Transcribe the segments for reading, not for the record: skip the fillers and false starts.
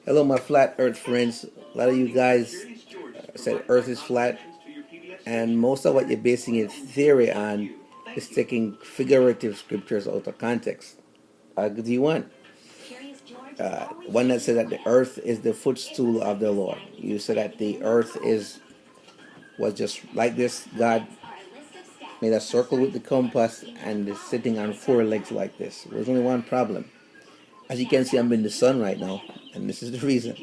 Hello, my flat Earth friends. A lot of you guys said Earth is flat, and most of what you're basing your theory on is taking figurative scriptures out of context. Do you want one that said that the Earth is the footstool of the Lord? You said that the Earth was just like this. God made a circle with the compass and is sitting on four legs like this. There's only one problem. As you can see, I'm in the sun right now, and this is the reason.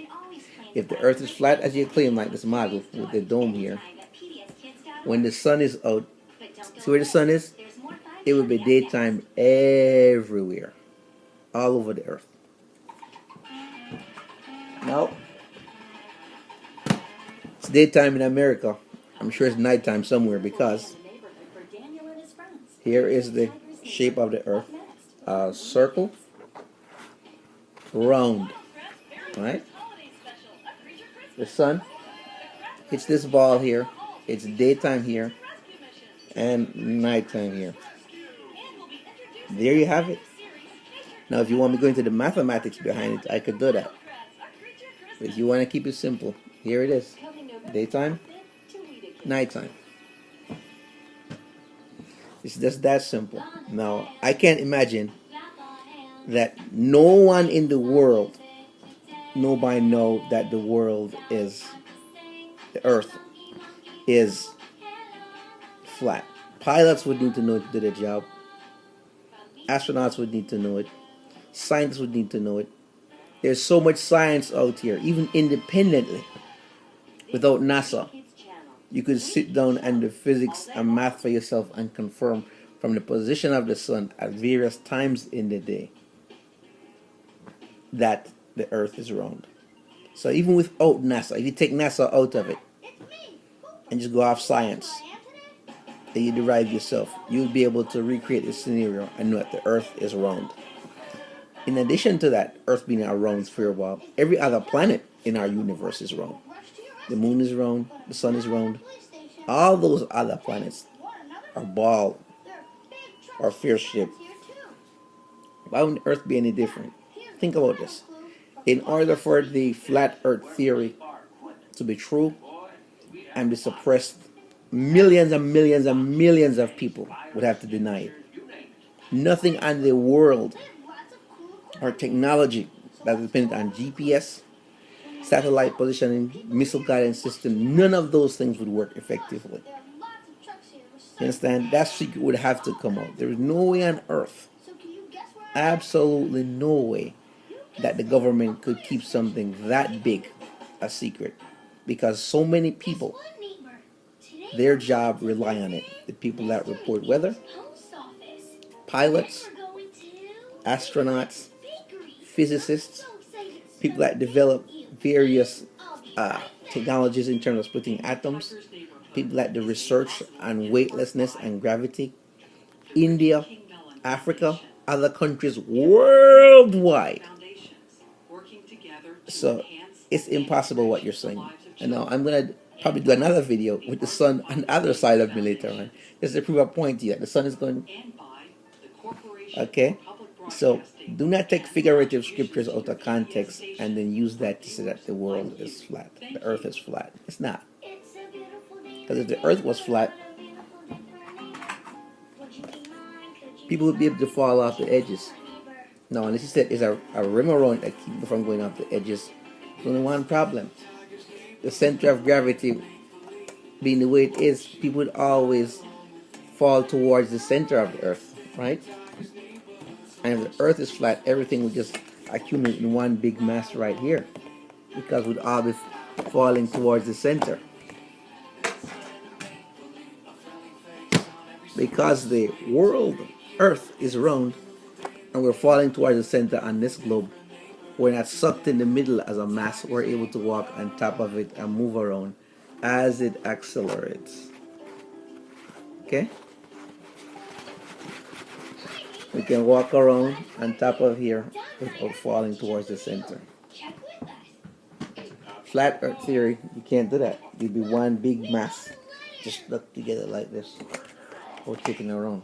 If the Earth is flat as you claim, like this model with the dome here, when the sun is out, see where the sun is? It will be daytime everywhere, all over the Earth. Now, it's daytime in America. I'm sure it's nighttime somewhere because here is the shape of the Earth. A circle, round, right? The sun hits this ball here. It's daytime here and nighttime here. There you have it. Now, if you want me to go into the mathematics behind it, I could do that. But if you want to keep it simple, here it is. Daytime, nighttime. It's just that simple. Now, I can't imagine that no one in the world, nobody know that the world is, the Earth is flat. Pilots would need to know to do their job. Astronauts would need to know it. Scientists would need to know it. There's so much science out here, even independently, without NASA. You could sit down and do physics and math for yourself and confirm from the position of the sun at various times in the day that the Earth is round. So even without NASA, if you take NASA out of it and just go off science that you derive yourself, you'll be able to recreate this scenario and know that the Earth is round. In addition to that, Earth being a round sphere ball, every other planet in our universe is round. The moon is round, the sun is round. All those other planets are ball or sphere shaped. Why would Earth be any different? Think about this. In order for the flat Earth theory to be true and be suppressed, millions and millions and millions of people would have to deny it. Nothing on the world or technology that is dependent on GPS, satellite positioning, missile guidance system, none of those things would work effectively. You understand? That secret would have to come out. There is no way on earth, absolutely no way, that the government could keep something that big a secret, because so many people, their job rely on it. The people that report weather, pilots, astronauts, physicists, people that develop various technologies in terms of splitting atoms, people that do research on weightlessness and gravity, India, Africa, other countries worldwide. So it's impossible what you're saying. And now I'm going to probably do another video with the sun on the other side of me later on, just to prove a point to you that the sun is going. Okay? So do not take figurative scriptures out of context and then use that to say that the world is flat, the Earth is flat. It's not. Because if the Earth was flat, people would be able to fall off the edges. Now, unless you said there's a rim around that keeps you from going off the edges, there's only one problem. The center of gravity being the way it is, people would always fall towards the center of the Earth, right? And if the Earth is flat, everything would just accumulate in one big mass right here, because we'd all be falling towards the center. Because the world, Earth, is round, and we're falling towards the center on this globe, we're not sucked in the middle as a mass. We're able to walk on top of it and move around as it accelerates. Okay? We can walk around on top of here without falling towards the center. Flat Earth theory, you can't do that. You'd be one big mass, just stuck together like this, or kicking around.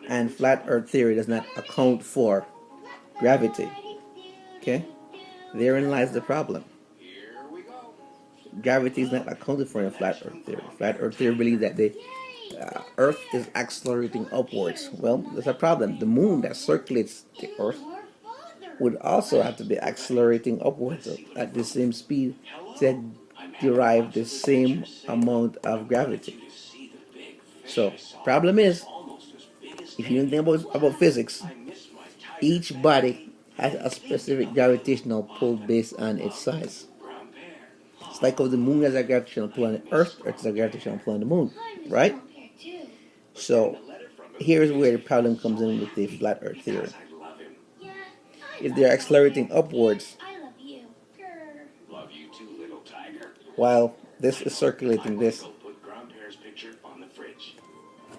And flat Earth theory does not account for gravity. Okay? Therein lies the problem. Gravity is not accounted for in flat Earth theory. Flat Earth theory believes that the Earth is accelerating upwards. Well, there's a problem. The moon that circulates the Earth would also have to be accelerating upwards at the same speed to derive the same amount of gravity. So, problem is, if you think about physics, each body has a specific gravitational pull based on its size. It's like how the moon has a gravitational pull on the Earth, Earth has a gravitational pull on the moon, right? So, here's where the problem comes in with the flat Earth theory. If they're accelerating upwards, while this is circulating this,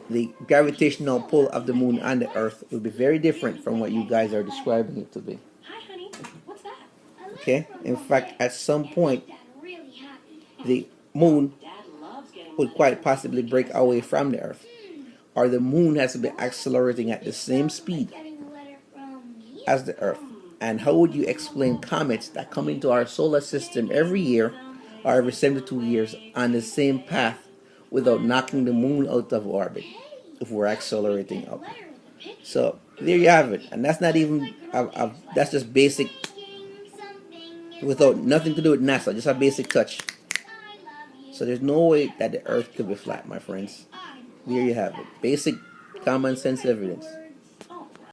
the gravitational pull of the moon on the Earth will be very different from what you guys are describing it to be. Okay? In fact, at some point, the moon would quite possibly break away from the Earth, or the moon has to be accelerating at the same speed as the Earth. And how would you explain comets that come into our solar system every year or every 72 years on the same path without knocking the moon out of orbit if we're accelerating up? So there you have it. And that's not even that's just basic, without nothing to do with NASA, just a basic touch. So there's no way that the Earth could be flat, my friends. There you have it. Basic common sense evidence.